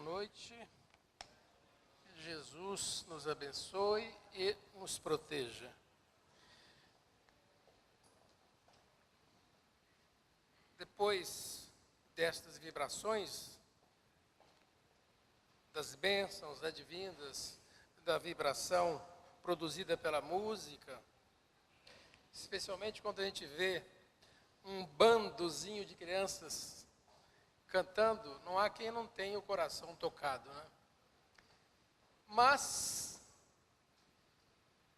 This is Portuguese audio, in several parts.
boa noite. Jesus nos abençoe e nos proteja. Depois destas vibrações, das bênçãos advindas, da vibração produzida pela música, especialmente quando a gente vê um bandozinho de crianças cantando, não há quem não tenha o coração tocado, né? Mas,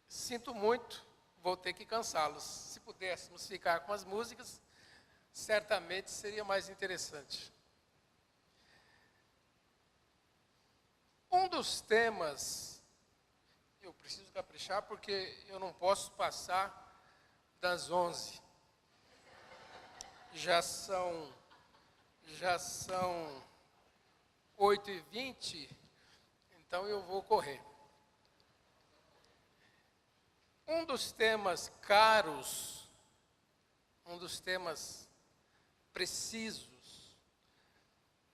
sinto muito, vou ter que cansá-los. Se pudéssemos ficar com as músicas, certamente seria mais interessante. Um dos temas, eu preciso caprichar porque eu não posso passar das 11. Já são 8h20, então eu vou correr. Um dos temas caros, um dos temas precisos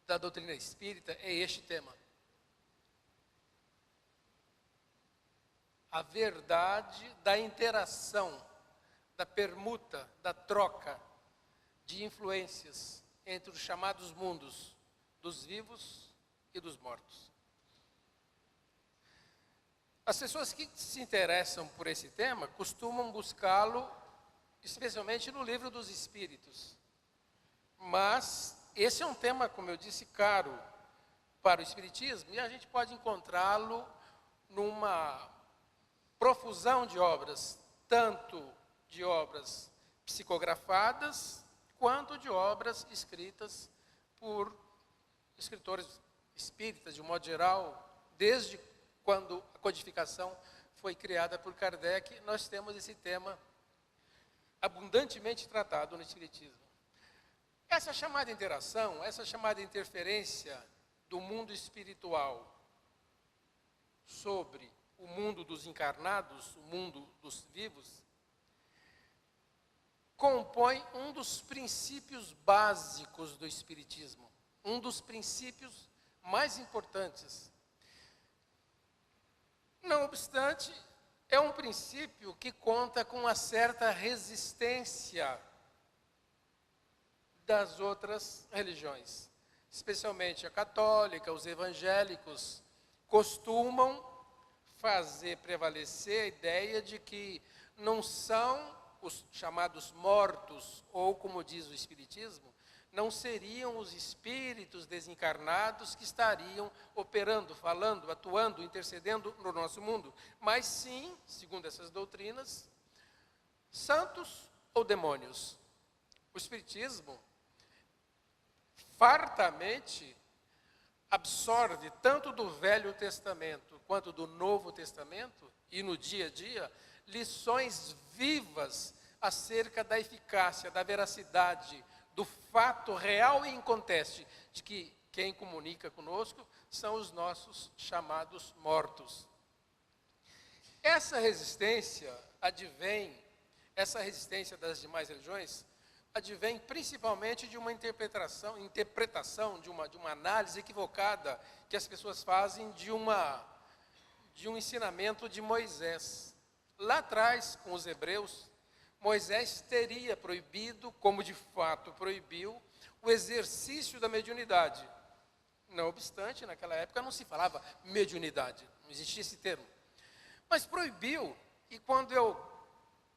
da doutrina espírita é este tema. A verdade da interação, da permuta, da troca de influências entre os chamados mundos dos vivos e dos mortos. As pessoas que se interessam por esse tema costumam buscá-lo especialmente no Livro dos Espíritos. Mas esse é um tema, como eu disse, caro para o Espiritismo, e a gente pode encontrá-lo numa profusão de obras, tanto de obras psicografadas, quanto de obras escritas por escritores espíritas, de um modo geral, desde quando a codificação foi criada por Kardec, nós temos esse tema abundantemente tratado no Espiritismo. Essa chamada interação, essa chamada interferência do mundo espiritual sobre o mundo dos encarnados, o mundo dos vivos, compõe um dos princípios básicos do Espiritismo, um dos princípios mais importantes. Não obstante, é um princípio que conta com uma certa resistência das outras religiões, especialmente a católica, os evangélicos, costumam fazer prevalecer a ideia de que não são os chamados mortos, ou como diz o Espiritismo, não seriam os espíritos desencarnados que estariam operando, falando, atuando, intercedendo no nosso mundo, mas sim, segundo essas doutrinas, santos ou demônios. O Espiritismo fartamente absorve tanto do Velho Testamento quanto do Novo Testamento, e no dia a dia, lições vivas acerca da eficácia, da veracidade, do fato real e inconteste de que quem comunica conosco são os nossos chamados mortos. Essa resistência das demais religiões, advém principalmente de uma interpretação de uma análise equivocada que as pessoas fazem de um ensinamento de Moisés. Lá atrás, com os hebreus, Moisés teria proibido, como de fato proibiu, o exercício da mediunidade. Não obstante, naquela época não se falava mediunidade, não existia esse termo. Mas proibiu, e quando eu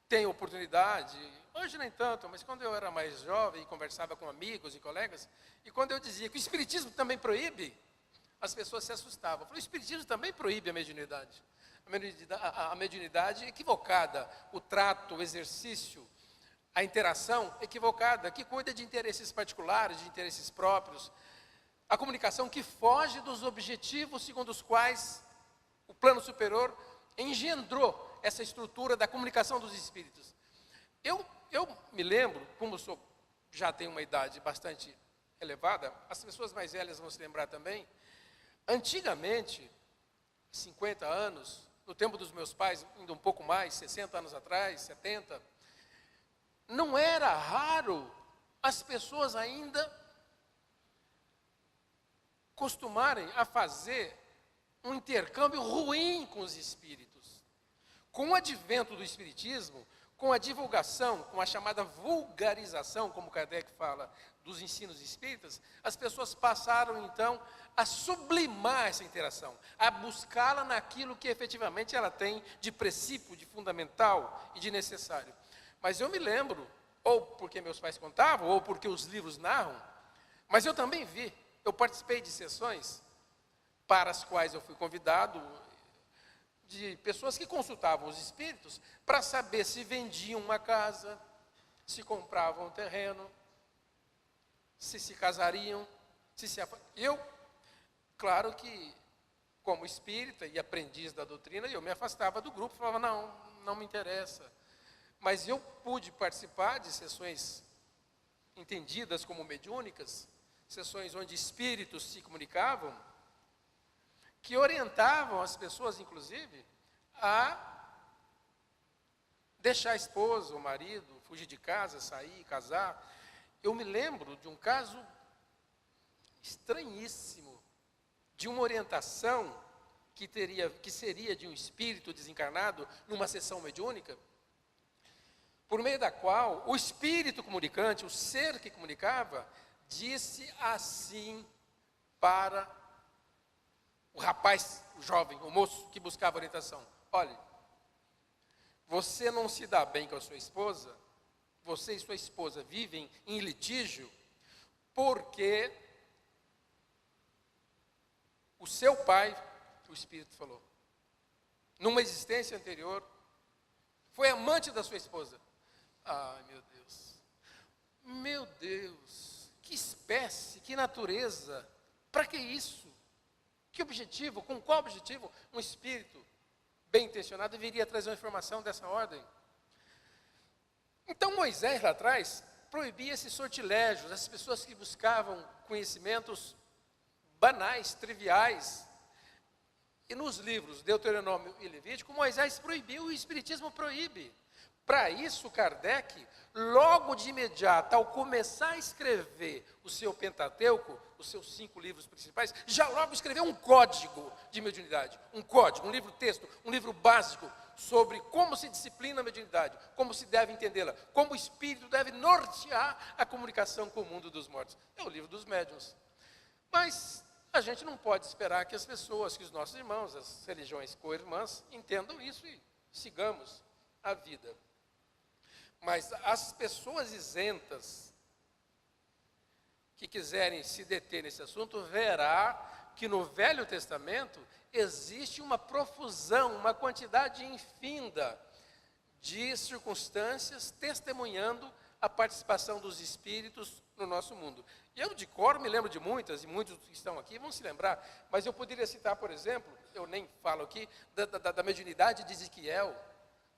tenho oportunidade, hoje nem tanto, mas quando eu era mais jovem e conversava com amigos e colegas, e quando eu dizia que o Espiritismo também proíbe, as pessoas se assustavam. Eu falei, o Espiritismo também proíbe a mediunidade. A mediunidade equivocada, o trato, o exercício, a interação equivocada, que cuida de interesses particulares, de interesses próprios, a comunicação que foge dos objetivos segundo os quais o plano superior engendrou essa estrutura da comunicação dos espíritos. Eu me lembro, como já tenho uma idade bastante elevada, as pessoas mais velhas vão se lembrar também, antigamente, 50 anos, no tempo dos meus pais, ainda um pouco mais, 60 anos atrás, 70, não era raro as pessoas ainda costumarem a fazer um intercâmbio ruim com os espíritos. Com o advento do espiritismo, com a divulgação, com a chamada vulgarização, como Kardec fala, dos ensinos espíritas, as pessoas passaram então a sublimar essa interação, a buscá-la naquilo que efetivamente ela tem de princípio, de fundamental e de necessário. Mas eu me lembro, ou porque meus pais contavam, ou porque os livros narram, mas eu também vi, eu participei de sessões para as quais eu fui convidado, de pessoas que consultavam os espíritos para saber se vendiam uma casa, se compravam um terreno, se casariam, Eu, claro que, como espírita e aprendiz da doutrina, eu me afastava do grupo, falava, não me interessa. Mas eu pude participar de sessões entendidas como mediúnicas, sessões onde espíritos se comunicavam, que orientavam as pessoas, inclusive, a deixar a esposa, o marido, fugir de casa, sair, casar. Eu me lembro de um caso estranhíssimo, de uma orientação que seria de um espírito desencarnado numa sessão mediúnica, por meio da qual o espírito comunicante, o ser que comunicava, disse assim para o rapaz, o jovem, o moço que buscava orientação: olhe, você não se dá bem com a sua esposa, você e sua esposa vivem em litígio, porque o seu pai, o Espírito falou, numa existência anterior, foi amante da sua esposa. Ai, meu Deus, que espécie, que natureza, para que isso? Que objetivo, com qual objetivo um espírito bem intencionado deveria trazer uma informação dessa ordem? Então Moisés lá atrás proibia esses sortilégios, as pessoas que buscavam conhecimentos banais, triviais. E nos livros Deuteronômio e Levítico, Moisés proibiu, o Espiritismo proíbe. Para isso, Kardec, logo de imediato, ao começar a escrever o seu Pentateuco, os seus 5 livros principais, já logo escreveu um código de mediunidade, um código, um livro-texto, um livro básico sobre como se disciplina a mediunidade, como se deve entendê-la, como o espírito deve nortear a comunicação com o mundo dos mortos. É o livro dos médiuns. Mas a gente não pode esperar que as pessoas, que os nossos irmãos, as religiões co-irmãs, entendam isso e sigamos a vida. Mas as pessoas isentas que quiserem se deter nesse assunto, verá que no Velho Testamento existe uma profusão, uma quantidade infinda de circunstâncias testemunhando a participação dos espíritos no nosso mundo. Eu de cor me lembro de muitas, e muitos que estão aqui vão se lembrar, mas eu poderia citar, por exemplo, eu nem falo aqui, da mediunidade de Ezequiel,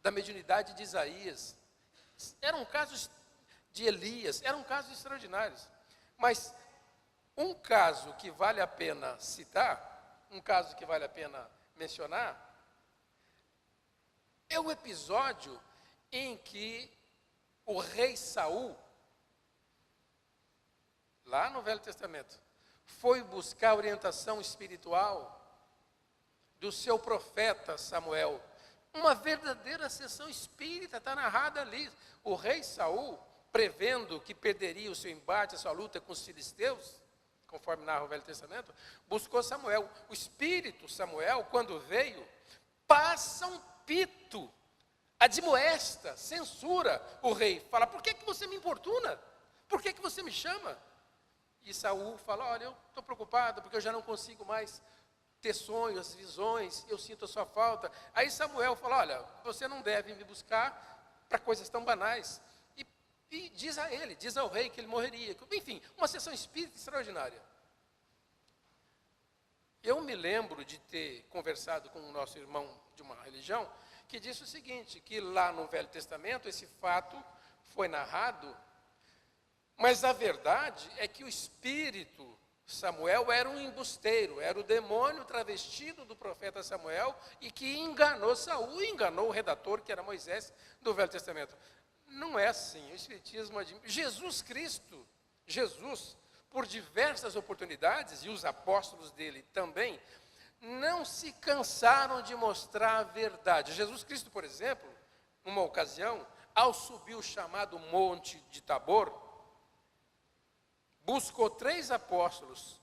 da mediunidade de Isaías. Eram casos de Elias, eram casos extraordinários. Mas um caso que vale a pena citar, um caso que vale a pena mencionar, é o episódio em que o rei Saul, lá no Velho Testamento, foi buscar orientação espiritual do seu profeta Samuel. Uma verdadeira sessão espírita, está narrada ali. O rei Saul, prevendo que perderia o seu embate, a sua luta com os filisteus, conforme narra o Velho Testamento, buscou Samuel. O espírito Samuel, quando veio, passa um pito, admoesta, censura o rei. Fala, por que você me importuna? Por que você me chama? E Saul fala, olha, eu estou preocupado porque eu já não consigo mais ter sonhos, visões, eu sinto a sua falta. Aí Samuel fala, olha, você não deve me buscar para coisas tão banais. E diz a ele, diz ao rei que ele morreria. Enfim, uma sessão espírita extraordinária. Eu me lembro de ter conversado com o nosso irmão de uma religião, que disse o seguinte, que lá no Velho Testamento esse fato foi narrado, mas a verdade é que o espírito Samuel era um embusteiro, era o demônio travestido do profeta Samuel e que enganou Saul e enganou o redator, que era Moisés, do Velho Testamento. Não é assim, o Espiritismo admite. Jesus Cristo, Jesus, por diversas oportunidades, e os apóstolos dele também, não se cansaram de mostrar a verdade. Jesus Cristo, por exemplo, numa ocasião, ao subir o chamado Monte de Tabor, buscou 3 apóstolos,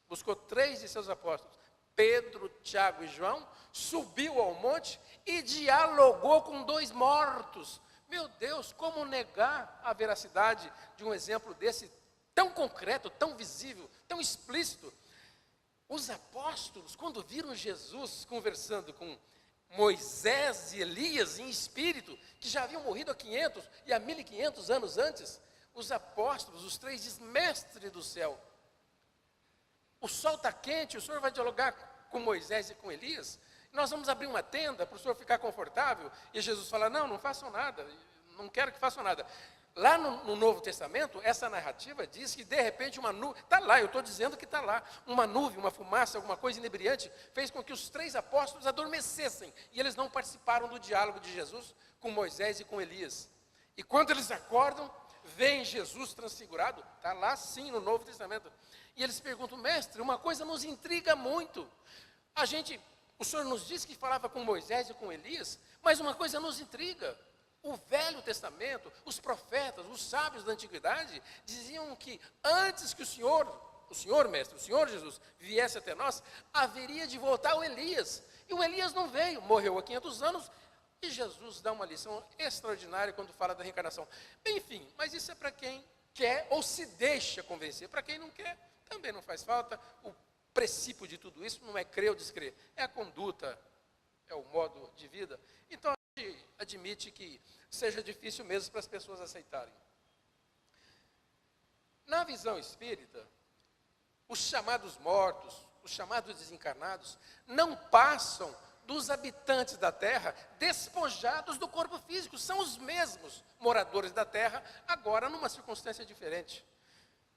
buscou 3 de seus apóstolos, Pedro, Tiago e João, subiu ao monte e dialogou com 2 mortos. Meu Deus, como negar a veracidade de um exemplo desse, tão concreto, tão visível, tão explícito? Os apóstolos, quando viram Jesus conversando com Moisés e Elias em espírito, que já haviam morrido há 500 e há 1500 anos antes, os apóstolos, os 3, dizem: mestre do céu, o sol está quente, o senhor vai dialogar com Moisés e com Elias? Nós vamos abrir uma tenda para o senhor ficar confortável? E Jesus fala: não, não façam nada, não quero que façam nada. Lá no Novo Testamento, essa narrativa diz que de repente uma nuvem, está lá, eu estou dizendo que está lá, uma nuvem, uma fumaça, alguma coisa inebriante, fez com que os 3 apóstolos adormecessem, e eles não participaram do diálogo de Jesus com Moisés e com Elias. E quando eles acordam, veem Jesus transfigurado, está lá sim no Novo Testamento, e eles perguntam: mestre, uma coisa nos intriga muito, o senhor nos disse que falava com Moisés e com Elias, mas uma coisa nos intriga. O Velho Testamento, os profetas, os sábios da antiguidade, diziam que antes que o Senhor mestre, o Senhor Jesus, viesse até nós, haveria de voltar o Elias. E o Elias não veio, morreu há 500 anos, e Jesus dá uma lição extraordinária quando fala da reencarnação. Enfim, mas isso é para quem quer ou se deixa convencer. Para quem não quer, também não faz falta. O princípio de tudo isso não é crer ou descrer, é a conduta, é o modo de vida. Então, a gente admite que seja difícil mesmo para as pessoas aceitarem. Na visão espírita, os chamados mortos, os chamados desencarnados, não passam dos habitantes da Terra despojados do corpo físico. São os mesmos moradores da Terra, agora numa circunstância diferente.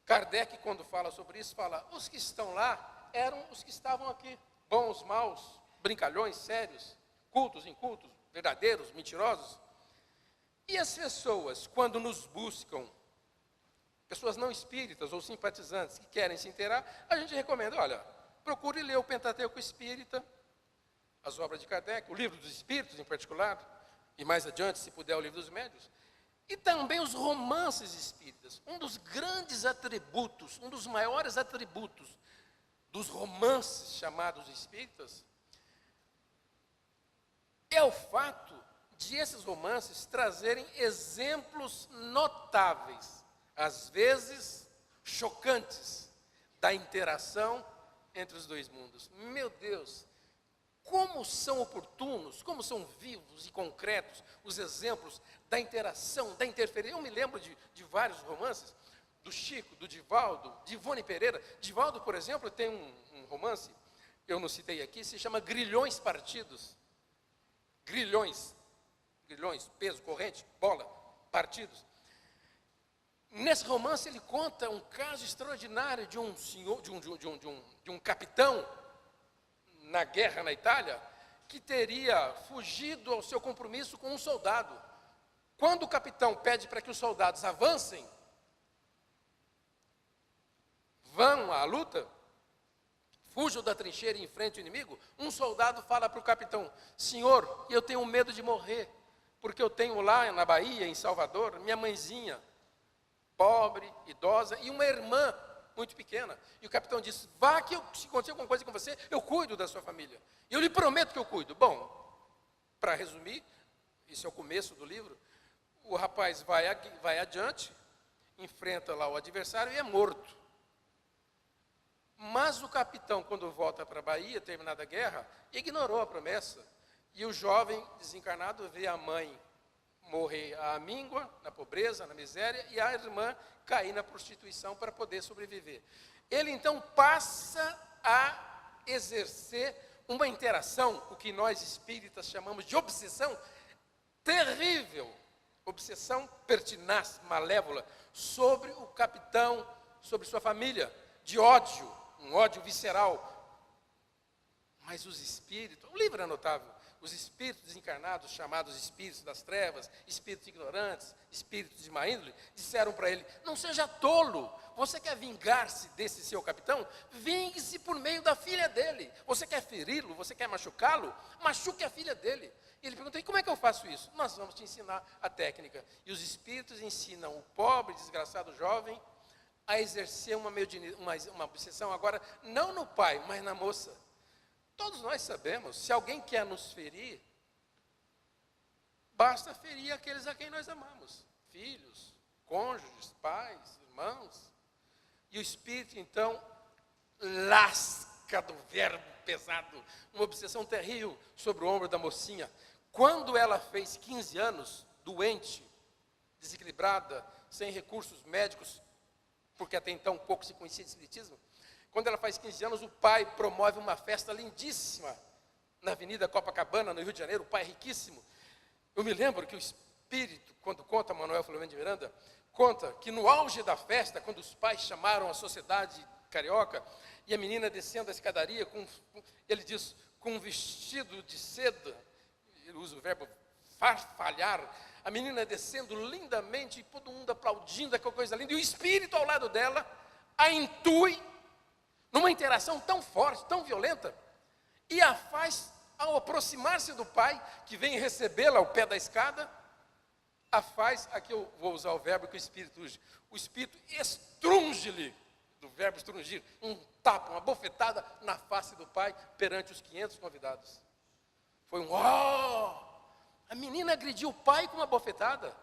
Kardec, quando fala sobre isso, fala: os que estão lá eram os que estavam aqui, bons, maus, brincalhões, sérios, cultos, incultos, verdadeiros, mentirosos. E as pessoas, quando nos buscam, pessoas não espíritas ou simpatizantes que querem se inteirar, a gente recomenda: olha, procure ler o Pentateuco Espírita, as obras de Kardec, o Livro dos Espíritos em particular, e mais adiante, se puder, o Livro dos Médiuns, e também os romances espíritas. Um dos grandes atributos, um dos maiores atributos dos romances chamados espíritas, é o fato de esses romances trazerem exemplos notáveis, às vezes chocantes, da interação entre os 2 mundos. Meu Deus, como são oportunos, como são vivos e concretos os exemplos da interação, da interferência. Eu me lembro de vários romances, do Chico, do Divaldo, de Ivone Pereira. Divaldo, por exemplo, tem um romance, eu não citei aqui, se chama Grilhões Partidos. Grilhões, peso, corrente, bola, partidos. Nesse romance ele conta um caso extraordinário de um senhor, de um capitão na guerra na Itália, que teria fugido ao seu compromisso com um soldado. Quando o capitão pede para que os soldados avancem, vão à luta, fujam da trincheira e enfrentem o inimigo, um soldado fala para o capitão: senhor, eu tenho medo de morrer, porque eu tenho lá na Bahia, em Salvador, minha mãezinha, pobre, idosa, e uma irmã muito pequena. E o capitão disse: vá que se acontecer alguma coisa com você, eu cuido da sua família. E eu lhe prometo que eu cuido. Bom, para resumir, isso é o começo do livro, o rapaz vai adiante, enfrenta lá o adversário e é morto. Mas o capitão, quando volta para a Bahia, terminada a guerra, ignorou a promessa. E o jovem desencarnado vê a mãe morrer à míngua, na pobreza, na miséria, e a irmã cair na prostituição para poder sobreviver. Ele então passa a exercer uma interação, o que nós espíritas chamamos de obsessão terrível, obsessão pertinaz, malévola, sobre o capitão, sobre sua família, de ódio, um ódio visceral. Mas os espíritos, o livro é notável, os espíritos desencarnados, chamados espíritos das trevas, espíritos ignorantes, espíritos de má índole, disseram para ele: não seja tolo, você quer vingar-se desse seu capitão? Vingue-se por meio da filha dele. Você quer feri-lo? Você quer machucá-lo? Machuque a filha dele. E ele perguntou: e como é que eu faço isso? Nós vamos te ensinar a técnica. E os espíritos ensinam o pobre, desgraçado jovem a exercer uma obsessão agora, não no pai, mas na moça. Todos nós sabemos, se alguém quer nos ferir, basta ferir aqueles a quem nós amamos. Filhos, cônjuges, pais, irmãos. E o espírito, então, lasca do verbo pesado, uma obsessão terrível sobre o ombro da mocinha. Quando ela fez 15 anos, doente, desequilibrada, sem recursos médicos, porque até então pouco se conhecia de espiritismo, quando ela faz 15 anos, o pai promove uma festa lindíssima na Avenida Copacabana, no Rio de Janeiro. O pai é riquíssimo. Eu me lembro que o espírito, quando conta Manuel Filomeno de Miranda, conta que no auge da festa, quando os pais chamaram a sociedade carioca, e a menina descendo a escadaria, ele diz, com um vestido de seda, ele usa o verbo farfalhar, a menina descendo lindamente, e todo mundo aplaudindo, aquela coisa linda, e o espírito ao lado dela a intui, numa interação tão forte, tão violenta, e a faz, ao aproximar-se do pai, que vem recebê-la ao pé da escada, a faz, aqui eu vou usar o verbo que o espírito estrunge-lhe, do verbo estrungir, um tapa, uma bofetada na face do pai, perante os 500 convidados. Foi um ó! A menina agrediu o pai com uma bofetada.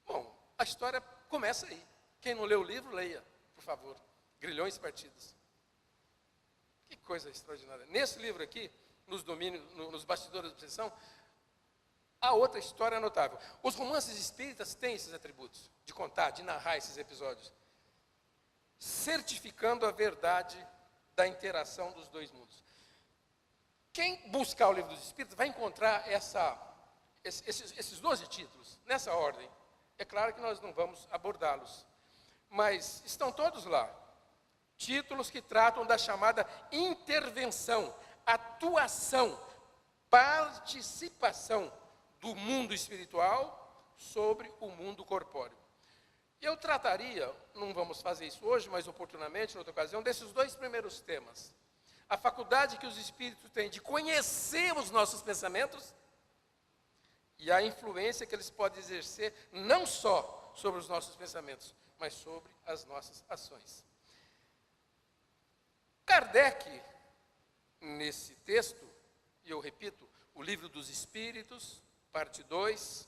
Bom, a história começa aí. Quem não leu o livro, leia, por favor. Grilhões partidos. Que coisa extraordinária. Nesse livro aqui, nos bastidores da obsessão, há outra história notável. Os romances espíritas têm esses atributos, de contar, de narrar esses episódios, certificando a verdade da interação dos dois mundos. Quem buscar o livro dos espíritos vai encontrar esses 12 títulos, nessa ordem. É claro que nós não vamos abordá-los, mas estão todos lá. Títulos que tratam da chamada intervenção, atuação, participação do mundo espiritual sobre o mundo corpóreo. Eu trataria, não vamos fazer isso hoje, mas oportunamente, em outra ocasião, desses 2 primeiros temas. A faculdade que os espíritos têm de conhecer os nossos pensamentos e a influência que eles podem exercer não só sobre os nossos pensamentos, mas sobre as nossas ações. Kardec, nesse texto, e eu repito, o Livro dos Espíritos, parte 2,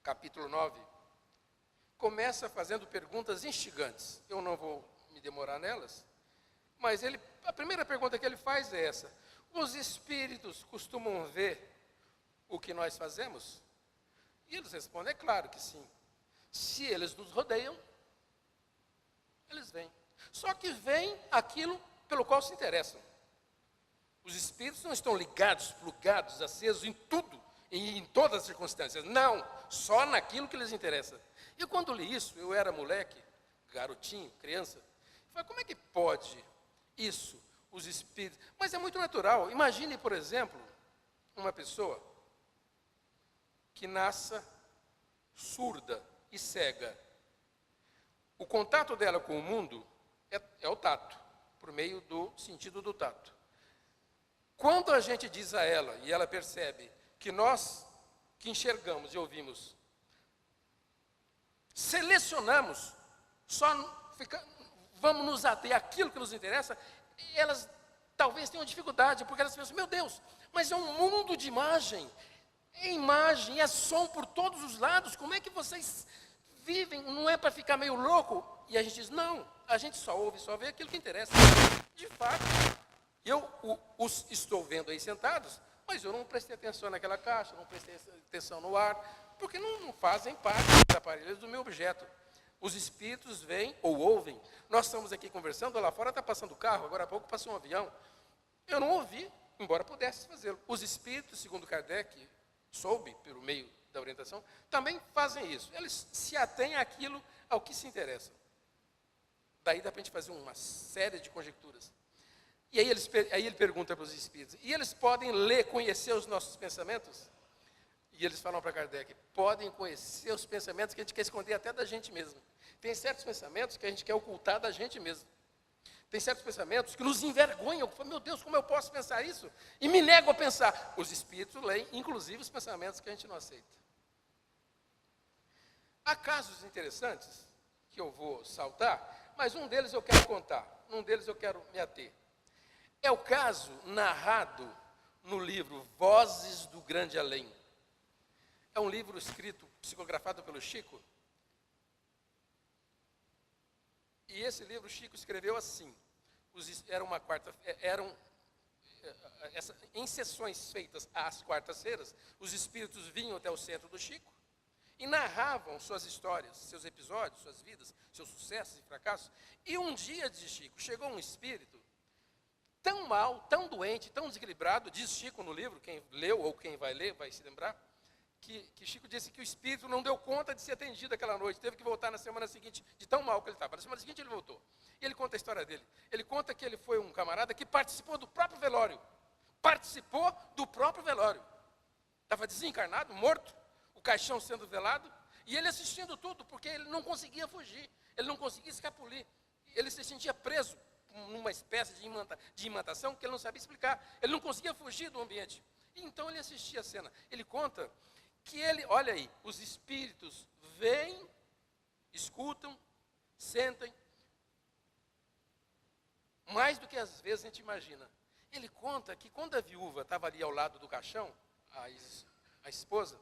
capítulo 9, começa fazendo perguntas instigantes. Eu não vou me demorar nelas, mas a primeira pergunta que ele faz é essa: os espíritos costumam ver o que nós fazemos? E eles respondem: é claro que sim. Se eles nos rodeiam, eles vêm. Só que vem aquilo pelo qual se interessam. Os espíritos não estão ligados, plugados, acesos em tudo, em todas as circunstâncias. Não, só naquilo que lhes interessa. E quando li isso, eu era moleque, garotinho, criança. Falei: como é que pode isso, os espíritos? Mas é muito natural. Imagine, por exemplo, uma pessoa que nasça surda e cega. O contato dela com o mundo é o tato, por meio do sentido do tato. Quando a gente diz a ela, e ela percebe, que nós que enxergamos e ouvimos, selecionamos, vamos nos ater àquilo que nos interessa, elas talvez tenham dificuldade, porque elas pensam: meu Deus, mas é um mundo de imagem, é som por todos os lados, como é que vocês vivem? Não é para ficar meio louco? E a gente diz: não, a gente só ouve, só vê aquilo que interessa. De fato, eu os estou vendo aí sentados, mas eu não prestei atenção naquela caixa, não prestei atenção no ar, porque não fazem parte dos aparelhos do meu objeto. Os espíritos vêm ou ouvem. Nós estamos aqui conversando, lá fora está passando o carro, agora há pouco passou um avião. Eu não ouvi, embora pudesse fazê-lo. Os espíritos, segundo Kardec, soube, pelo meio da orientação, também fazem isso. Eles se atêm àquilo ao que se interessa. Daí dá para a gente fazer uma série de conjecturas. E aí ele pergunta para os espíritos, e eles podem ler, conhecer os nossos pensamentos? E eles falam para Kardec, podem conhecer os pensamentos que a gente quer esconder até da gente mesmo. Tem certos pensamentos que a gente quer ocultar da gente mesmo. Tem certos pensamentos que nos envergonham. Meu Deus, como eu posso pensar isso? E me nego a pensar. Os espíritos leem, inclusive, os pensamentos que a gente não aceita. Há casos interessantes que eu vou saltar, mas um deles eu quero contar. Um deles eu quero me ater. É o caso narrado no livro Vozes do Grande Além. É um livro escrito, psicografado pelo Chico. E esse livro Chico escreveu assim. Em sessões feitas às quartas-feiras, os espíritos vinham até o centro do Chico e narravam suas histórias, seus episódios, suas vidas, seus sucessos e fracassos. E um dia, diz Chico, chegou um espírito tão mal, tão doente, tão desequilibrado, diz Chico no livro, quem leu ou quem vai ler vai se lembrar, que Chico disse que o espírito não deu conta de ser atendido aquela noite, teve que voltar na semana seguinte, de tão mal que ele estava. Na semana seguinte ele voltou. E ele conta a história dele. Ele conta que ele foi um camarada que participou do próprio velório. Participou do próprio velório. Estava desencarnado, morto, o caixão sendo velado, e ele assistindo tudo, porque ele não conseguia fugir, ele não conseguia escapulir. Ele se sentia preso numa espécie de imantação que ele não sabia explicar. Ele não conseguia fugir do ambiente. Então ele assistia a cena. Ele conta que ele, olha aí, os espíritos vêm, escutam, sentem, mais do que às vezes a gente imagina. Ele conta que quando a viúva estava ali ao lado do caixão, a esposa,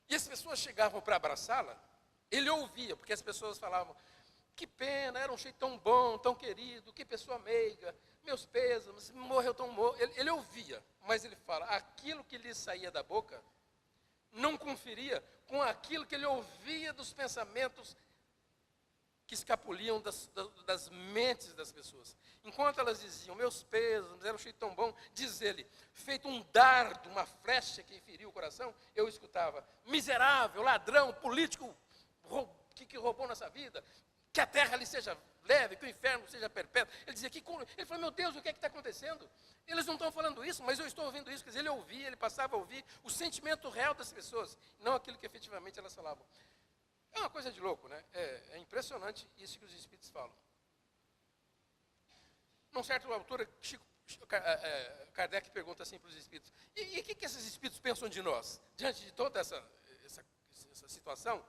e as pessoas chegavam para abraçá-la, ele ouvia, porque as pessoas falavam, que pena, era um jeito tão bom, tão querido, que pessoa meiga, meus pêsames, morreu tão morto. Ele ouvia, mas ele fala, aquilo que lhe saía da boca não conferia com aquilo que ele ouvia dos pensamentos que escapuliam das mentes das pessoas. Enquanto elas diziam, meus pêsames, era um jeito tão bom, diz ele, feito um dardo, uma flecha que feriu o coração, eu escutava, miserável, ladrão, político, que roubou nossa vida, que a terra lhe seja leve, que o inferno seja perpétuo. Ele dizia, ele falou, meu Deus, o que é que está acontecendo? Eles não estão falando isso, mas eu estou ouvindo isso. Quer dizer, ele ouvia, ele passava a ouvir o sentimento real das pessoas, não aquilo que efetivamente elas falavam. É uma coisa de louco, né? É impressionante isso que os espíritos falam. Numa certa altura, Kardec pergunta assim para os espíritos, e o que esses espíritos pensam de nós? Diante de toda essa situação,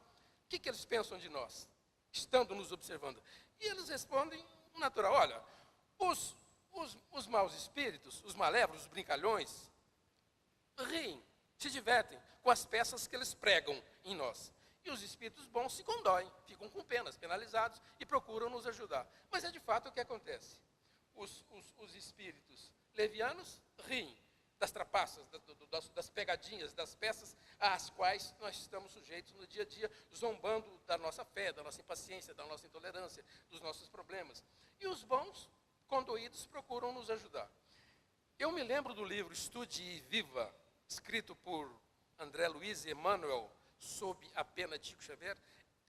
o que eles pensam de nós, estando nos observando? E eles respondem natural, olha, os maus espíritos, os malévolos, os brincalhões, riem, se divertem com as peças que eles pregam em nós. E os espíritos bons se condoem, ficam com penas, penalizados e procuram nos ajudar. Mas é de fato o que acontece. Os espíritos levianos riem das trapaças, das pegadinhas, das peças às quais nós estamos sujeitos no dia a dia, zombando da nossa fé, da nossa impaciência, da nossa intolerância, dos nossos problemas. E os bons, condoídos, procuram nos ajudar. Eu me lembro do livro Estude e Viva, escrito por André Luiz e Emmanuel, sob a pena de Chico Xavier,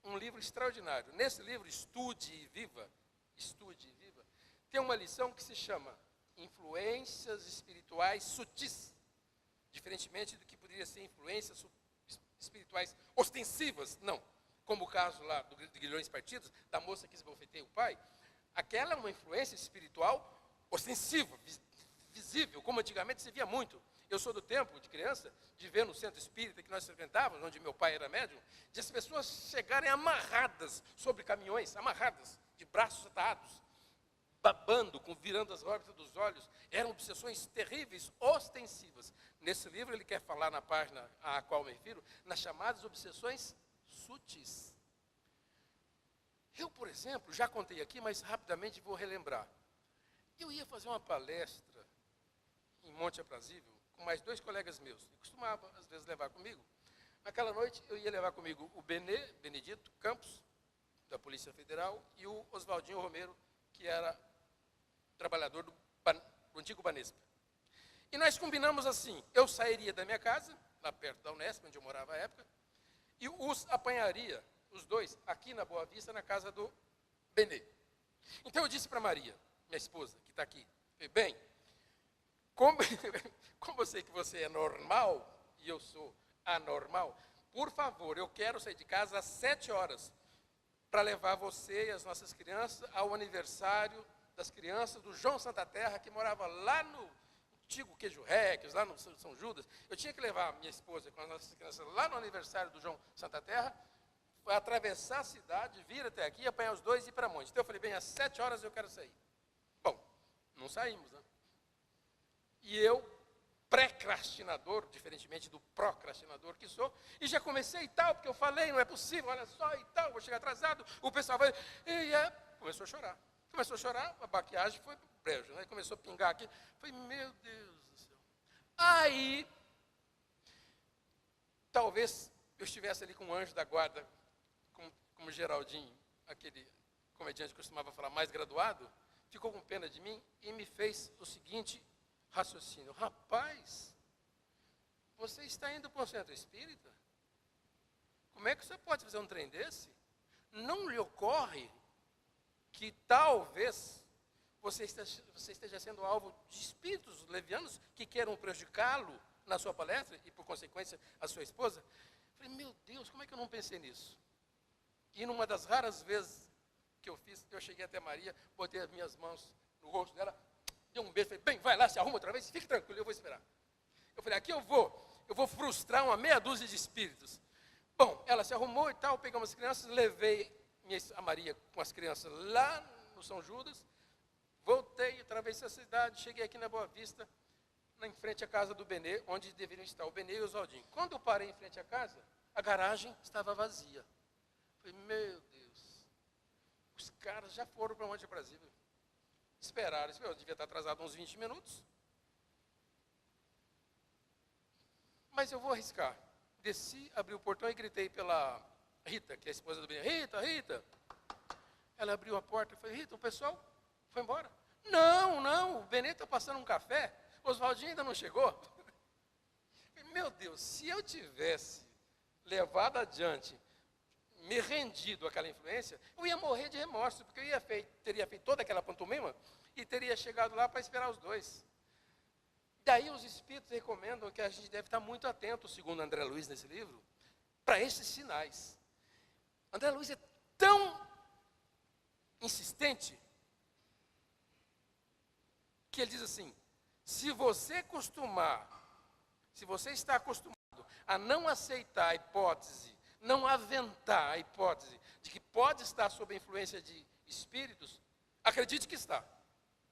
um livro extraordinário. Nesse livro, Estude e Viva, tem uma lição que se chama Influências Espirituais Sutis, diferentemente do que poderia ser influências espirituais ostensivas, não, como o caso lá de Guilhões Partidos, da moça que esbofeteia o pai. Aquela é uma influência espiritual ostensiva, visível, como antigamente se via muito. Eu sou do tempo, de criança, de ver no centro espírita que nós frequentávamos, onde meu pai era médium, de as pessoas chegarem amarradas sobre caminhões, amarradas, de braços atados, babando, virando as órbitas dos olhos. Eram obsessões terríveis, ostensivas. Nesse livro ele quer falar na página à qual me refiro, nas chamadas obsessões sutis. Eu, por exemplo, já contei aqui, mas rapidamente vou relembrar. Eu ia fazer uma palestra em Monte Aprazível, com mais 2 colegas meus. Eu costumava, às vezes, levar comigo. Naquela noite, eu ia levar comigo o Benedito Campos, da Polícia Federal, e o Oswaldinho Romero, que era trabalhador do antigo Banespa. E nós combinamos assim, eu sairia da minha casa, lá perto da Unesp, onde eu morava à época, e os apanharia, os dois, aqui na Boa Vista, na casa do Benê. Então eu disse para Maria, minha esposa, que está aqui Falei, bem, como, como eu sei que você é normal e eu sou anormal, por favor, eu quero sair de casa às 7 horas para levar você e as nossas crianças ao aniversário das crianças do João Santa Terra, que morava lá no antigo Queijo Rex, lá no São Judas. Eu tinha que levar minha esposa com as nossas crianças lá no aniversário do João Santa Terra, atravessar a cidade, vir até aqui, apanhar os dois e ir para Monte. Então eu falei, bem, às 7 horas eu quero sair. Bom, não saímos, né? E eu, pré-crastinador, diferentemente do procrastinador que sou, e já comecei e tal, porque eu falei, não é possível, olha só e tal, vou chegar atrasado, o pessoal vai... começou a chorar. Começou a chorar, a maquiagem foi pro brejo, né? Começou a pingar aqui. Falei, meu Deus do céu. Aí, talvez eu estivesse ali com um anjo da guarda, como Geraldinho, aquele comediante que costumava falar mais graduado, ficou com pena de mim e me fez o seguinte raciocínio. Rapaz, você está indo para o centro espírita? Como é que você pode fazer um trem desse? Não lhe ocorre que talvez você esteja sendo alvo de espíritos levianos que queiram prejudicá-lo na sua palestra e, por consequência, a sua esposa? Eu falei, meu Deus, como é que eu não pensei nisso? E numa das raras vezes que eu fiz, eu cheguei até Maria, botei as minhas mãos no rosto dela, dei um beijo, falei, bem, vai lá, se arruma outra vez, fique tranquilo, eu vou esperar. Eu falei, aqui eu vou frustrar uma meia dúzia de espíritos. Bom, ela se arrumou e tal, pegamos as crianças, levei a Maria com as crianças lá no São Judas, voltei, atravessei a cidade, cheguei aqui na Boa Vista, em frente à casa do Benê, onde deveriam estar o Benê e o Oswaldinho. Quando eu parei em frente à casa, a garagem estava vazia. Falei, meu Deus, os caras já foram para Monte Brasília. Esperaram, eu devia estar atrasado uns 20 minutos. Mas eu vou arriscar. Desci, abri o portão e gritei pela Rita, que é a esposa do Benê. Rita, Rita. Ela abriu a porta e falou, Rita, o pessoal foi embora? Não, o Benê está passando um café. O Oswaldinho ainda não chegou. Meu Deus, se eu tivesse levado adiante, me rendido àquela influência, eu ia morrer de remorso, porque eu teria feito toda aquela pantomima e teria chegado lá para esperar os dois. Daí os espíritos recomendam que a gente deve estar muito atento, segundo André Luiz nesse livro, para esses sinais. André Luiz é tão insistente que ele diz assim, se você está acostumado a não aceitar a hipótese, não aventar a hipótese de que pode estar sob a influência de espíritos, acredite que está.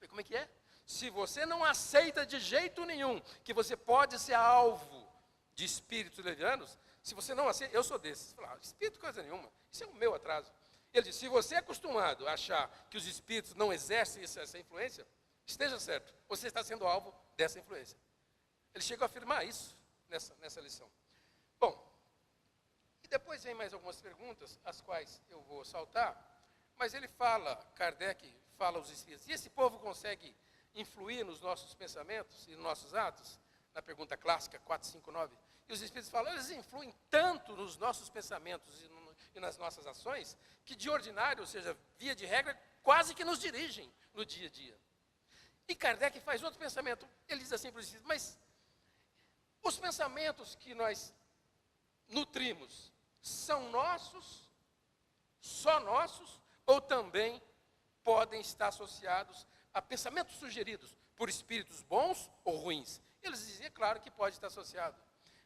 Como é que é? Se você não aceita de jeito nenhum que você pode ser alvo de espíritos levianos, se você não aceita, eu sou desses. Fala, espírito coisa nenhuma, isso é o meu atraso. Ele diz, se você é acostumado a achar que os espíritos não exercem essa influência, esteja certo, você está sendo alvo dessa influência. Ele chegou a afirmar isso nessa lição. Bom, e depois vem mais algumas perguntas, as quais eu vou saltar, mas ele fala, Kardec fala aos espíritos, e esse povo consegue influir nos nossos pensamentos e nos nossos atos? Na pergunta clássica 459. E os espíritos falam, eles influem tanto nos nossos pensamentos e nas nossas ações, que de ordinário, ou seja, via de regra, quase que nos dirigem no dia a dia. E Kardec faz outro pensamento, ele diz assim para os espíritos, mas os pensamentos que nós nutrimos são nossos, só nossos, ou também podem estar associados a pensamentos sugeridos por espíritos bons ou ruins? Eles dizem, é claro que pode estar associado.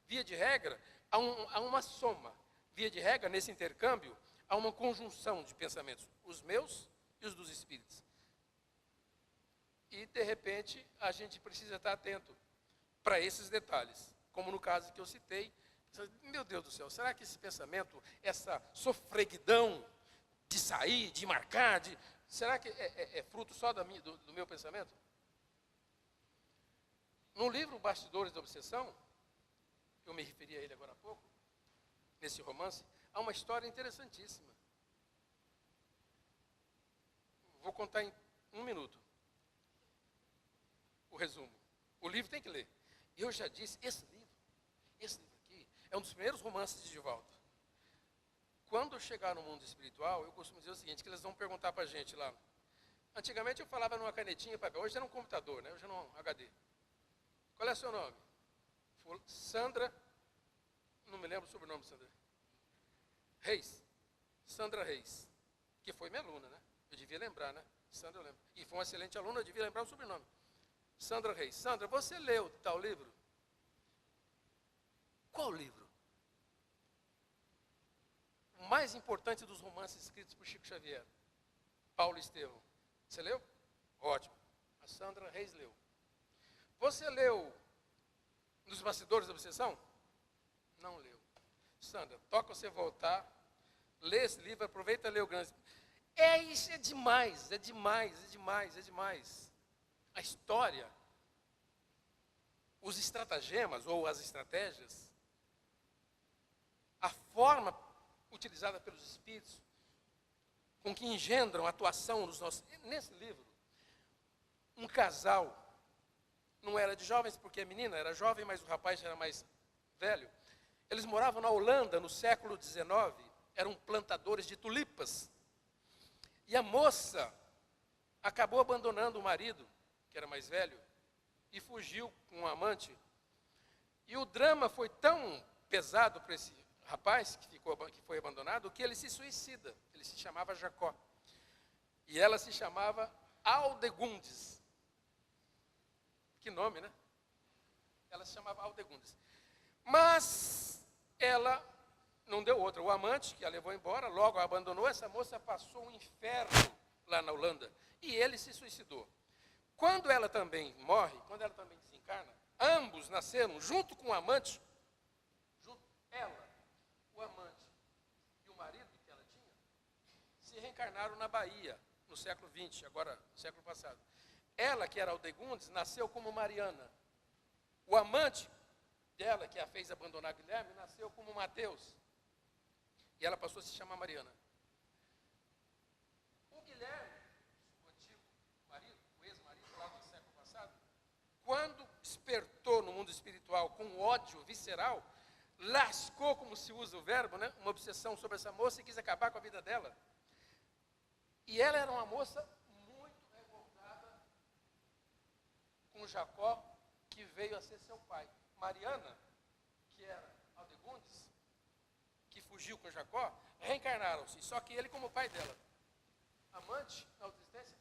Via de regra, há uma soma. Via de regra, nesse intercâmbio, há uma conjunção de pensamentos, os meus e os dos espíritos. E, de repente, a gente precisa estar atento para esses detalhes. Como no caso que eu citei, meu Deus do céu, será que esse pensamento, essa sofreguidão de sair, de marcar, será que é fruto só do meu pensamento? No livro Bastidores da Obsessão, eu me referi a ele agora há pouco, nesse romance, há uma história interessantíssima. Vou contar em 1 minuto o resumo. O livro tem que ler. Eu já disse, esse livro aqui, é um dos primeiros romances de Divaldo. Quando eu chegar no mundo espiritual, eu costumo dizer o seguinte, que eles vão perguntar para a gente lá, Antigamente eu falava numa canetinha, papel. Hoje é num computador, né? Hoje é num HD. Qual é o seu nome? Sandra, não me lembro o sobrenome, Sandra. Reis. Sandra Reis. Que foi minha aluna, né? Eu devia lembrar, né? Sandra eu lembro. E foi uma excelente aluna, eu devia lembrar o sobrenome. Sandra Reis. Sandra, você leu tal livro? Qual livro? O mais importante dos romances escritos por Chico Xavier. Paulo Estevão. Você leu? Ótimo. A Sandra Reis leu. Você leu Nos Bastidores da Obsessão? Não leu. Sandra, toca você voltar, lê esse livro, aproveita e lê o grande. Isso é demais, é demais, é demais, é demais. A história, os estratagemas ou as estratégias, a forma utilizada pelos espíritos, com que engendram a atuação nos nossos... Nesse livro, um casal, não era de jovens, porque a menina era jovem, mas o rapaz era mais velho. Eles moravam na Holanda, no século XIX, eram plantadores de tulipas. E a moça acabou abandonando o marido, que era mais velho, e fugiu com um amante. E o drama foi tão pesado para esse rapaz que foi abandonado, que ele se suicida. Ele se chamava Jacó. E ela se chamava Aldegundes. Que nome, né? Ela se chamava Aldegundes. Mas ela não deu outra. O amante, que a levou embora, logo a abandonou. Essa moça passou um inferno lá na Holanda. E ele se suicidou. Quando ela também morre, quando ela também desencarna, ambos nasceram junto com o amante, ela, o amante e o marido que ela tinha, se reencarnaram na Bahia, no século XX, agora, no século passado. Ela, que era Aldegundes, nasceu como Mariana. O amante dela, que a fez abandonar Guilherme, nasceu como Mateus. E ela passou a se chamar Mariana. O Guilherme, o antigo marido, o ex-marido lá do século passado, quando despertou no mundo espiritual com ódio visceral, lascou, como se usa o verbo, né, uma obsessão sobre essa moça e quis acabar com a vida dela. E ela era uma moça muito revoltada com Jacó, que veio a ser seu pai. Mariana, que era Aldegundes, que fugiu com Jacó, reencarnaram-se, só que ele como pai dela. Amante na outra existência,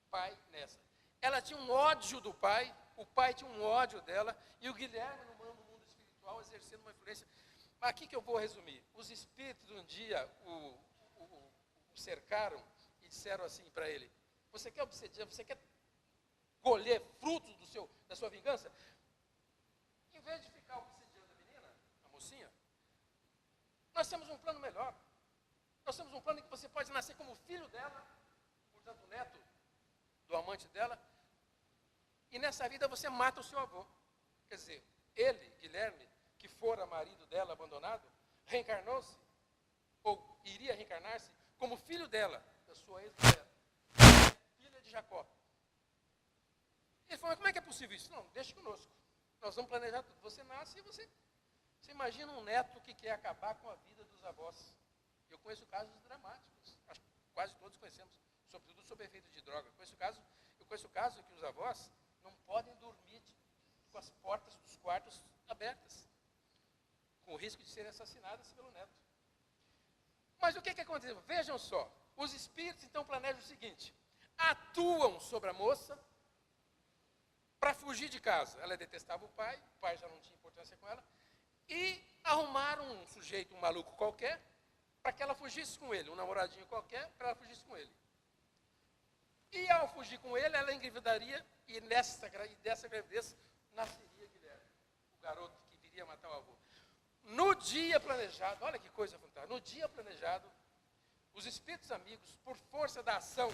pai nessa. Ela tinha um ódio do pai, o pai tinha um ódio dela, e o Guilherme no mundo espiritual exercendo uma influência. Mas aqui que eu vou resumir. Os espíritos um dia o cercaram e disseram assim para ele: você quer obsediar, você quer colher frutos da sua vingança? Em vez de ficar obsediando a menina, a mocinha, nós temos um plano melhor. Nós temos um plano em que você pode nascer como filho dela, portanto neto do amante dela, e nessa vida você mata o seu avô. Quer dizer, ele, Guilherme, que fora marido dela abandonado, reencarnou-se, ou iria reencarnar-se, como filho dela, da sua ex-mulher, filha de Jacó. Ele falou: mas como é que é possível isso? Não, deixe conosco. Nós vamos planejar tudo. Você nasce e você imagina um neto que quer acabar com a vida dos avós. Eu conheço casos dramáticos, acho que quase todos conhecemos, sobretudo sob efeito de droga. Eu conheço casos que os avós não podem dormir com as portas dos quartos abertas, com o risco de serem assassinadas pelo neto. Mas o que aconteceu? Vejam só, os espíritos então planejam o seguinte: atuam sobre a moça para fugir de casa. Ela detestava o pai já não tinha importância com ela, e arrumaram um sujeito, um maluco qualquer, para que ela fugisse com ele, um namoradinho qualquer, para ela fugisse com ele. E ao fugir com ele, ela engravidaria, e dessa gravidez nasceria Guilherme, o garoto que viria matar o avô. No dia planejado, olha que coisa fantástica, no dia planejado, os espíritos amigos, por força da ação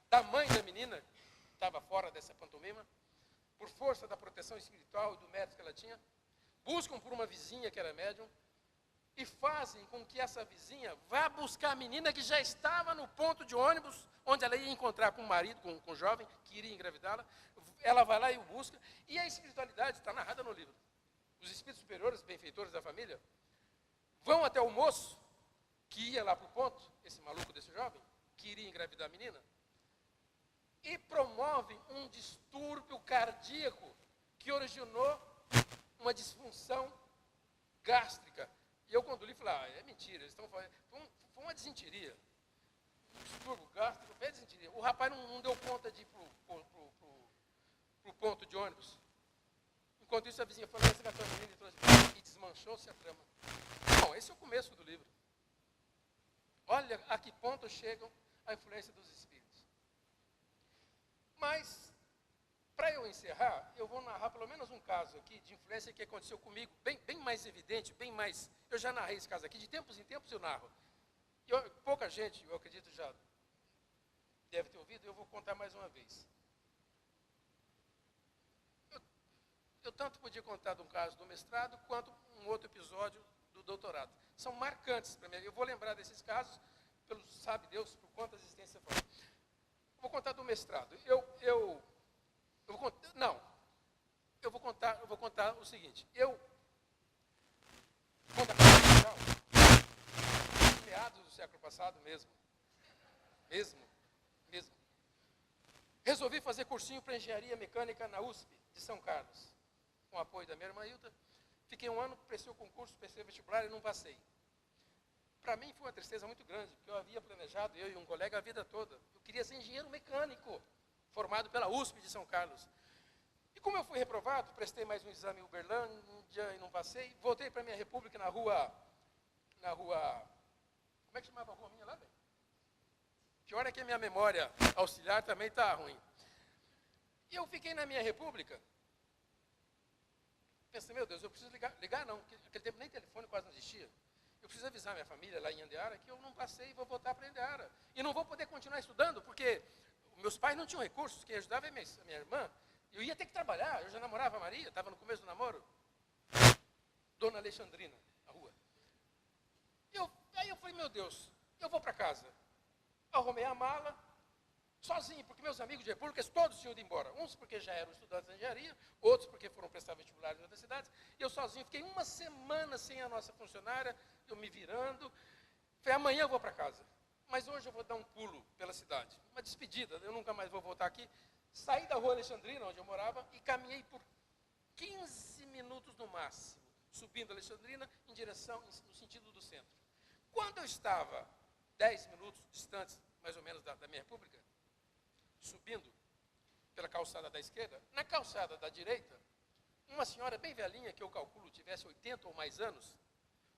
da mãe da menina, que estava fora dessa pantomima, por força da proteção espiritual e do mérito que ela tinha, buscam por uma vizinha que era médium e fazem com que essa vizinha vá buscar a menina que já estava no ponto de ônibus, onde ela ia encontrar com o marido, com o jovem, que iria engravidá-la. Ela vai lá e o busca. E a espiritualidade está narrada no livro. Os espíritos superiores, benfeitores da família, vão até o moço, que ia lá para o ponto, esse maluco desse jovem, que iria engravidar a menina, e promovem um distúrbio cardíaco que originou uma disfunção gástrica. E eu, quando li, falei, é mentira, eles estão falando. Foi uma desinteria. Um distúrbio gástrico, foi desinteria. O rapaz não deu conta de ir para o ponto de ônibus. Enquanto isso, a vizinha falou, essa gasolina e desmanchou-se a trama. Bom, esse é o começo do livro. Olha a que ponto chegam a influência dos espíritos. Mas, para eu encerrar, eu vou narrar pelo menos um caso aqui de influência que aconteceu comigo, bem mais evidente, bem mais... Eu já narrei esse caso aqui, de tempos em tempos eu narro. Pouca gente, eu acredito, já deve ter ouvido, eu vou contar mais uma vez. Eu tanto podia contar de um caso do mestrado, quanto um outro episódio do doutorado. São marcantes para mim. Eu vou lembrar desses casos, sabe Deus, por quantas existências foram. Eu vou contar do mestrado. Eu vou contar o seguinte. Quando acabei o meados do século passado mesmo, resolvi fazer cursinho para engenharia mecânica na USP de São Carlos, com o apoio da minha irmã Hilda. Fiquei um ano, prestei o concurso, prestei o vestibular e não passei. Para mim foi uma tristeza muito grande, porque eu havia planejado, eu e um colega, a vida toda. Eu queria ser engenheiro mecânico, formado pela USP de São Carlos. E como eu fui reprovado, prestei mais um exame em Uberlândia e não passei, voltei para a minha república na rua... Como é que chamava a rua minha lá, velho? Pior é que a minha memória auxiliar também está ruim. E eu fiquei na minha república, pensei, meu Deus, eu preciso ligar não, porque naquele tempo nem telefone quase não existia. Eu preciso avisar minha família lá em Andeara que eu não passei e vou voltar para Andeara. E não vou poder continuar estudando, porque meus pais não tinham recursos, quem ajudava é a minha irmã. Eu ia ter que trabalhar, eu já namorava a Maria, estava no começo do namoro. Dona Alexandrina, a rua. Aí eu falei, meu Deus, eu vou para casa. Arrumei a mala, sozinho, porque meus amigos de repúblicas todos tinham ido embora. Uns porque já eram estudantes de engenharia, outros porque foram prestar vestibular em outras cidades. E eu sozinho, fiquei uma semana sem a nossa funcionária, eu me virando. Falei, amanhã eu vou para casa. Mas hoje eu vou dar um pulo pela cidade. Uma despedida, eu nunca mais vou voltar aqui. Saí da rua Alexandrina, onde eu morava, e caminhei por 15 minutos no máximo, subindo a Alexandrina em direção, no sentido do centro. Quando eu estava 10 minutos distantes, mais ou menos, da minha república, subindo pela calçada da esquerda, na calçada da direita, uma senhora bem velhinha, que eu calculo tivesse 80 ou mais anos,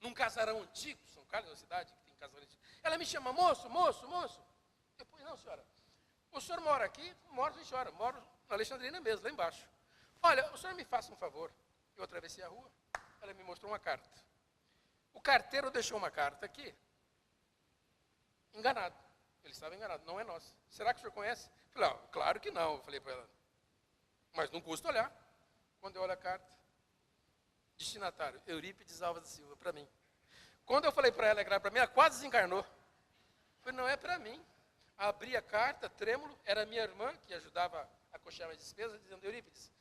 num casarão antigo, São Carlos, uma cidade que tem casarão antigo, ela me chama, moço. Eu falei, não, senhora, o senhor mora aqui? Moro, senhora, moro na Alexandrina mesmo, lá embaixo. Olha, o senhor me faça um favor. Eu atravessei a rua, ela me mostrou uma carta. O carteiro deixou uma carta aqui, enganado. Ele estava enganado, não é nosso. Será que o senhor conhece? Eu falei, claro que não, eu falei para ela. Mas não custa olhar. Quando eu olho a carta, destinatário, Eurípides Alves da Silva, para mim. Quando eu falei para ela que era para mim, ela quase desencarnou. Eu falei, não é para mim. Abri a carta, trêmulo, era minha irmã, que ajudava a costear as despesas, dizendo, Eurípides,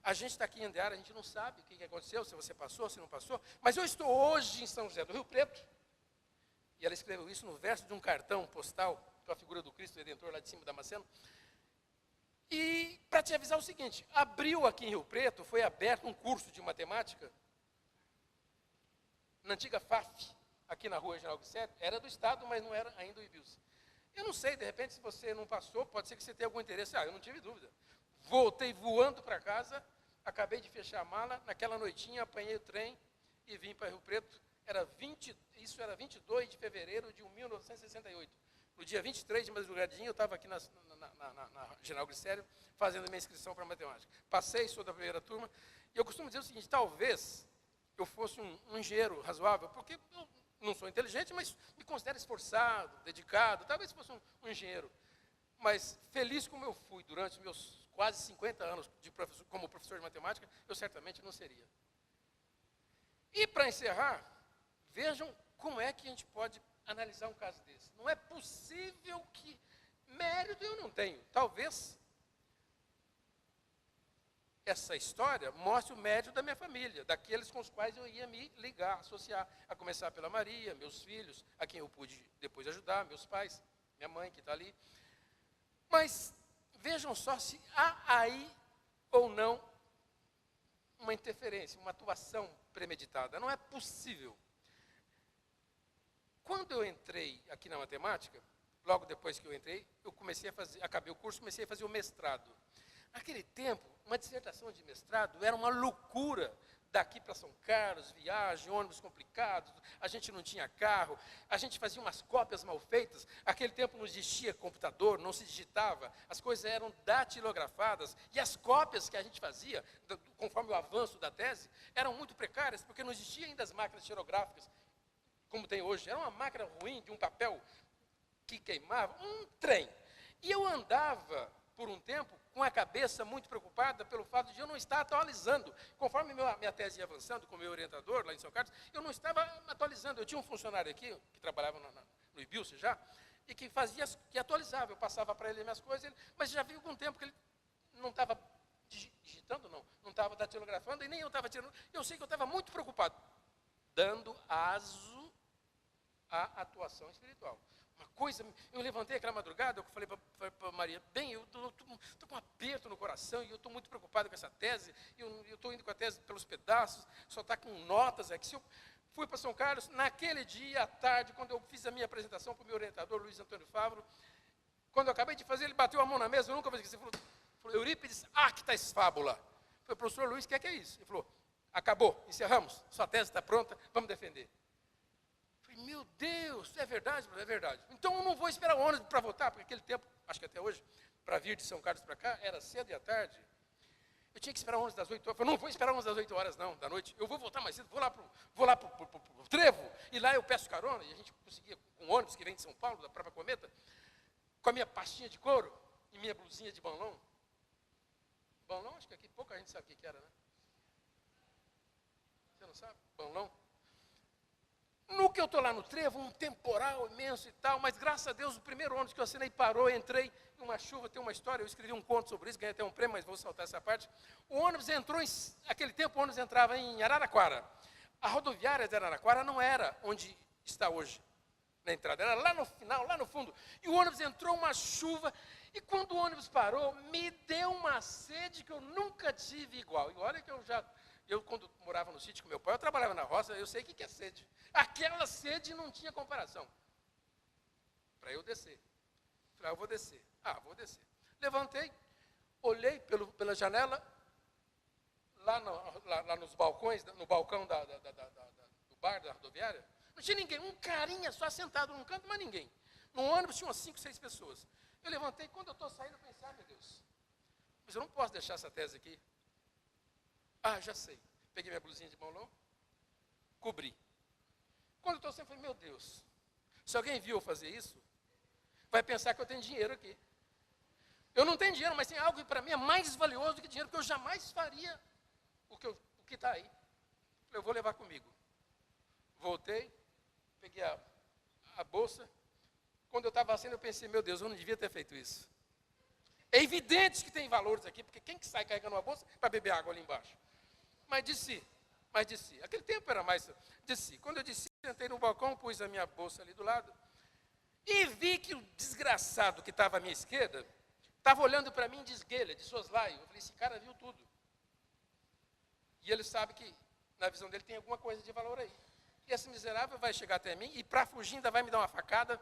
a gente está aqui em Andeara, a gente não sabe o que aconteceu, se você passou, se não passou, mas eu estou hoje em São José do Rio Preto. E ela escreveu isso no verso de um cartão postal, com a figura do Cristo Redentor lá de cima da Damasceno. E para te avisar o seguinte, abriu aqui em Rio Preto, foi aberto um curso de matemática, na antiga FAF, aqui na rua General Glicério, era do Estado, mas não era ainda o IBIUS. Eu não sei, de repente, se você não passou, pode ser que você tenha algum interesse. Eu não tive dúvida. Voltei voando para casa, acabei de fechar a mala, naquela noitinha apanhei o trem e vim para Rio Preto. Isso era 22 de fevereiro de 1968. No dia 23 de madrugadinha, eu estava aqui na General Glicério, fazendo minha inscrição para matemática. Passei, sou da primeira turma, e eu costumo dizer o seguinte, talvez eu fosse um engenheiro razoável, porque eu não sou inteligente, mas me considero esforçado, dedicado, talvez fosse um engenheiro. Mas feliz como eu fui durante meus quase 50 anos como professor de matemática, eu certamente não seria. E para encerrar, vejam como é que a gente pode analisar um caso desse. Não é possível que mérito eu não tenho. Talvez essa história mostre o mérito da minha família, daqueles com os quais eu ia me ligar, associar, a começar pela Maria, meus filhos, a quem eu pude depois ajudar, meus pais, minha mãe que está ali. Mas Vejam só se há aí ou não uma interferência, uma atuação premeditada. Não é possível. Quando eu entrei aqui na matemática, logo depois que eu entrei, eu comecei a fazer, acabei o curso, comecei a fazer o mestrado. Naquele tempo, uma dissertação de mestrado era uma loucura. Daqui para São Carlos, viagem, ônibus complicados, a gente não tinha carro, a gente fazia umas cópias mal feitas. Naquele tempo não existia computador, não se digitava, as coisas eram datilografadas, e as cópias que a gente fazia, conforme o avanço da tese, eram muito precárias, porque não existiam ainda as máquinas xerográficas, como tem hoje. Era uma máquina ruim, de um papel que queimava, um trem. E eu andava, por um tempo, com a cabeça muito preocupada pelo fato de eu não estar atualizando. Conforme minha tese ia avançando com o meu orientador lá em São Carlos, eu não estava atualizando. Eu tinha um funcionário aqui, que trabalhava no IBILSE já, e que atualizava. Eu passava para ele minhas coisas, mas já havia algum tempo que ele não estava digitando, não estava datilografando, e nem eu estava tirando. Eu sei que eu estava muito preocupado, dando aso à atuação espiritual. Uma coisa, eu levantei aquela madrugada, eu falei para Maria, bem, eu estou com um aperto no coração, e eu estou muito preocupado com essa tese, eu estou indo com a tese pelos pedaços, só está com notas aqui. Se eu fui para São Carlos, naquele dia, à tarde, quando eu fiz a minha apresentação para o meu orientador, Luiz Antônio Favro, quando eu acabei de fazer, ele bateu a mão na mesa, eu nunca vou esquecer, ele falou, Eurípides, actas fábula. Eu falei, professor Luiz, o que é isso? Ele falou, acabou, encerramos, sua tese está pronta, vamos defender. Meu Deus, é verdade? É verdade. Então eu não vou esperar o ônibus para voltar, porque aquele tempo, acho que até hoje, para vir de São Carlos para cá, era cedo e à tarde. Eu tinha que esperar o ônibus das 8 horas. Eu falei, não vou esperar o ônibus das 8 horas não, da noite. Eu vou voltar mais cedo, vou lá pro trevo, e lá eu peço carona, e a gente conseguia, com um ônibus que vem de São Paulo, da própria Cometa, com a minha pastinha de couro e minha blusinha de banlão. Banlão, acho que aqui pouca gente sabe o que era, né? Você não sabe? Banlão. No que eu estou lá no trevo, um temporal imenso e tal, mas graças a Deus o primeiro ônibus que eu assinei parou, entrei em uma chuva, tem uma história, eu escrevi um conto sobre isso, ganhei até um prêmio, mas vou saltar essa parte. O ônibus entrou, naquele tempo o ônibus entrava em Araraquara. A rodoviária de Araraquara não era onde está hoje, na entrada, era lá no final, lá no fundo. E o ônibus entrou, uma chuva, e quando o ônibus parou, me deu uma sede que eu nunca tive igual. E olha que eu, quando morava no sítio com meu pai, eu trabalhava na roça, eu sei o que é sede. Aquela sede não tinha comparação. Para eu descer. Falei, eu vou descer. Vou descer. Levantei, olhei pela janela, lá nos balcões, no balcão do bar da rodoviária, não tinha ninguém, um carinha só sentado num canto, mas ninguém. No ônibus tinha umas 5, 6 pessoas. Eu levantei, quando eu estou saindo, eu pensei, meu Deus, mas eu não posso deixar essa tese aqui. Já sei. Peguei minha blusinha de balão, cobri. Quando eu estou saindo, eu falei, meu Deus, se alguém viu eu fazer isso, vai pensar que eu tenho dinheiro aqui. Eu não tenho dinheiro, mas tem algo que para mim é mais valioso do que dinheiro, porque eu jamais faria o que está aí. Eu vou levar comigo. Voltei, peguei a bolsa. Quando eu estava saindo, eu pensei, meu Deus, eu não devia ter feito isso. É evidente que tem valores aqui, porque quem que sai carregando uma bolsa para beber água ali embaixo? Mas desci. Aquele tempo era mais... Desci. Quando eu desci, sentei no balcão, pus a minha bolsa ali do lado, e vi que o desgraçado que estava à minha esquerda, estava olhando para mim de esguelha, de soslaio. Eu falei, esse cara viu tudo. E ele sabe que, na visão dele, tem alguma coisa de valor aí. E esse miserável vai chegar até mim, e para fugir ainda vai me dar uma facada.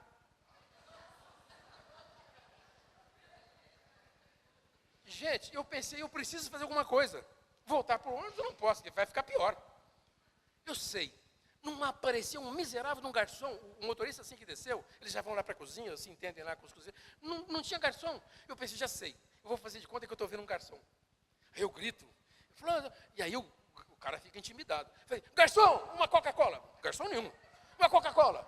Gente, eu pensei, eu preciso fazer alguma coisa. Voltar para o ônibus eu não posso, porque vai ficar pior. Eu sei. Não apareceu um miserável de um garçom, o motorista assim que desceu, eles já vão lá para a cozinha, se entendem lá com os cozinheiros. Não tinha garçom. Eu pensei, já sei, eu vou fazer de conta que eu estou vendo um garçom. Aí eu grito. E aí o cara fica intimidado. Eu falei, garçom, uma Coca-Cola. Garçom nenhum. Uma Coca-Cola.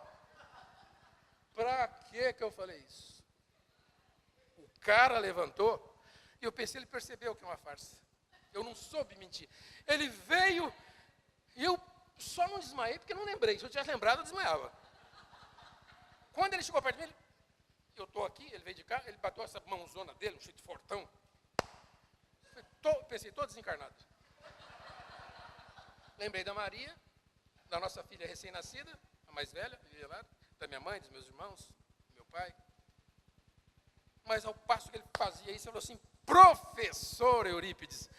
Para que eu falei isso? O cara levantou e eu pensei, ele percebeu que é uma farsa. Eu não soube mentir. Ele veio e eu só não desmaiei porque não lembrei. Se eu tivesse lembrado, eu desmaiava. Quando ele chegou perto de mim, eu estou aqui, ele veio de cá, ele bateu essa mãozona dele, um jeito fortão. Pensei, estou desencarnado. Lembrei da Maria, da nossa filha recém-nascida, a mais velha, vivia lá, da minha mãe, dos meus irmãos, do meu pai. Mas ao passo que ele fazia isso, ele falou assim, professor Eurípides.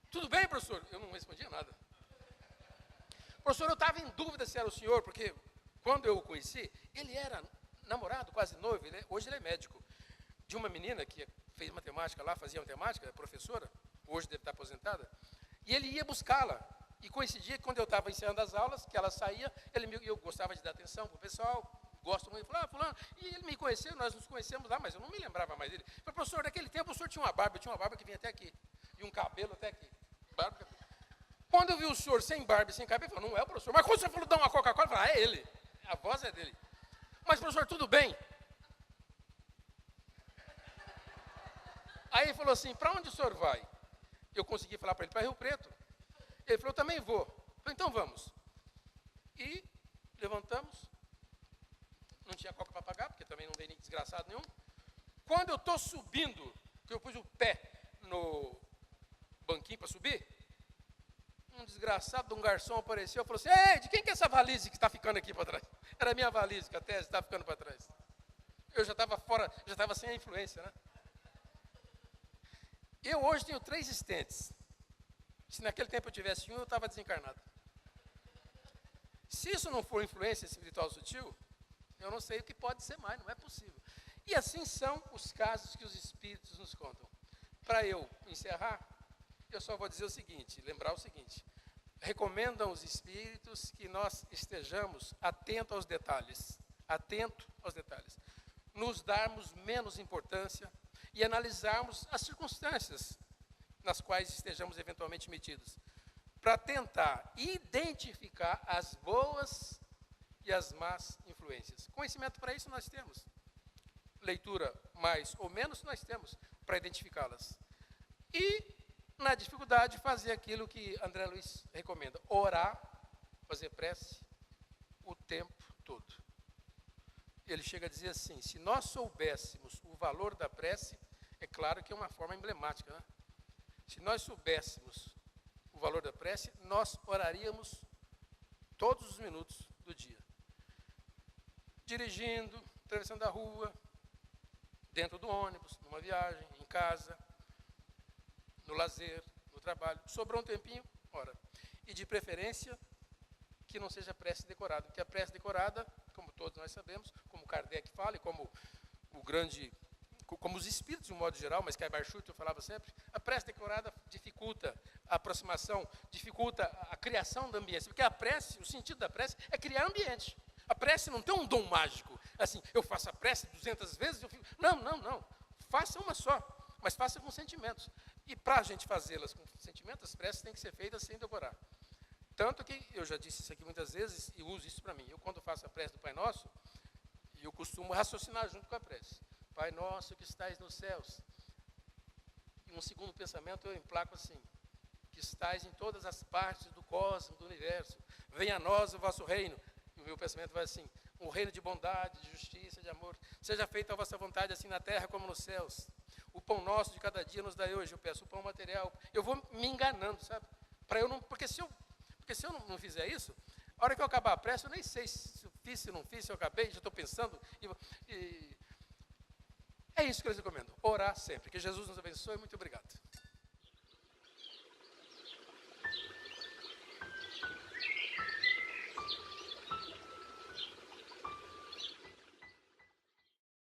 Tudo bem, professor? Eu não respondia nada. Professor, eu estava em dúvida se era o senhor, porque quando eu o conheci, ele era namorado, quase noivo, hoje ele é médico, de uma menina que fez matemática lá, fazia matemática, professora, hoje deve estar aposentada, e ele ia buscá-la. E coincidia que quando eu estava encerrando as aulas, que ela saía, eu gostava de dar atenção para o pessoal, gosto muito, falava, fulano, e ele me conheceu, nós nos conhecemos lá, mas eu não me lembrava mais dele. Falei, professor, naquele tempo o senhor tinha uma barba, que vinha até aqui, e um cabelo até aqui. Barba. Quando eu vi o senhor sem barba e sem cabelo, eu falei, não é o professor. Mas quando o senhor falou, dá uma Coca-Cola, eu falei, é ele. A voz é dele. Mas, professor, tudo bem? Aí ele falou assim, para onde o senhor vai? Eu consegui falar para ele, para Rio Preto. Ele falou, também vou. Eu falei, então vamos. E levantamos. Não tinha coca para pagar, porque também não dei nem desgraçado nenhum. Quando eu estou subindo, que eu pus o pé no banquinho para subir, um desgraçado de um garçom apareceu e falou assim, ei, de quem que é essa valise que está ficando aqui para trás? Era a minha valise, que a tese estava ficando para trás. Eu já estava fora, já estava sem a influência, né? Eu hoje tenho 3 estentes. Se naquele tempo eu tivesse um, eu estava desencarnado. Se isso não for influência espiritual sutil, eu não sei o que pode ser mais, não é possível. E assim são os casos que os espíritos nos contam. Para eu encerrar, eu só vou dizer o seguinte, lembrar o seguinte. Recomendam os espíritos que nós estejamos atentos aos detalhes. Nos darmos menos importância e analisarmos as circunstâncias nas quais estejamos eventualmente metidos, para tentar identificar as boas e as más influências. Conhecimento para isso nós temos. Leitura mais ou menos nós temos para identificá-las. E, na dificuldade, fazer aquilo que André Luiz recomenda. Orar, fazer prece o tempo todo. Ele chega a dizer assim, se nós soubéssemos o valor da prece, é claro que é uma forma emblemática, né? Se nós soubéssemos o valor da prece, nós oraríamos todos os minutos do dia. Dirigindo, atravessando a rua, dentro do ônibus, numa viagem, em casa, no lazer, no trabalho. Sobrou um tempinho, ora. E de preferência, que não seja prece decorada. Porque a prece decorada, como todos nós sabemos, como Kardec fala e como como os espíritos de um modo geral, mas Caibar Schutter falava sempre, a prece decorada dificulta a aproximação, dificulta a criação do ambiente. Porque a prece, o sentido da prece é criar ambiente. A prece não tem um dom mágico. Assim, eu faço a prece 200 vezes, eu fico... Não. Faça uma só, mas faça com sentimentos. E para a gente fazê-las com sentimentos, as preces têm que ser feitas sem decorar. Tanto que, eu já disse isso aqui muitas vezes e uso isso para mim. Eu, quando faço a prece do Pai Nosso, eu costumo raciocinar junto com a prece. Pai Nosso que estais nos céus. E um segundo pensamento eu emplaco assim, que estais em todas as partes do cosmos, do universo. Venha a nós o vosso reino. E o meu pensamento vai assim, um reino de bondade, de justiça, de amor. Seja feita a vossa vontade assim na terra como nos céus. O pão nosso de cada dia nos dai hoje. Eu peço o pão material. Eu vou me enganando, sabe? Porque se eu não fizer isso, a hora que eu acabar a prece, eu nem sei se eu fiz, se não fiz, se eu acabei, já estou pensando. É isso que eu les recomendo. Orar sempre. Que Jesus nos abençoe. Muito obrigado.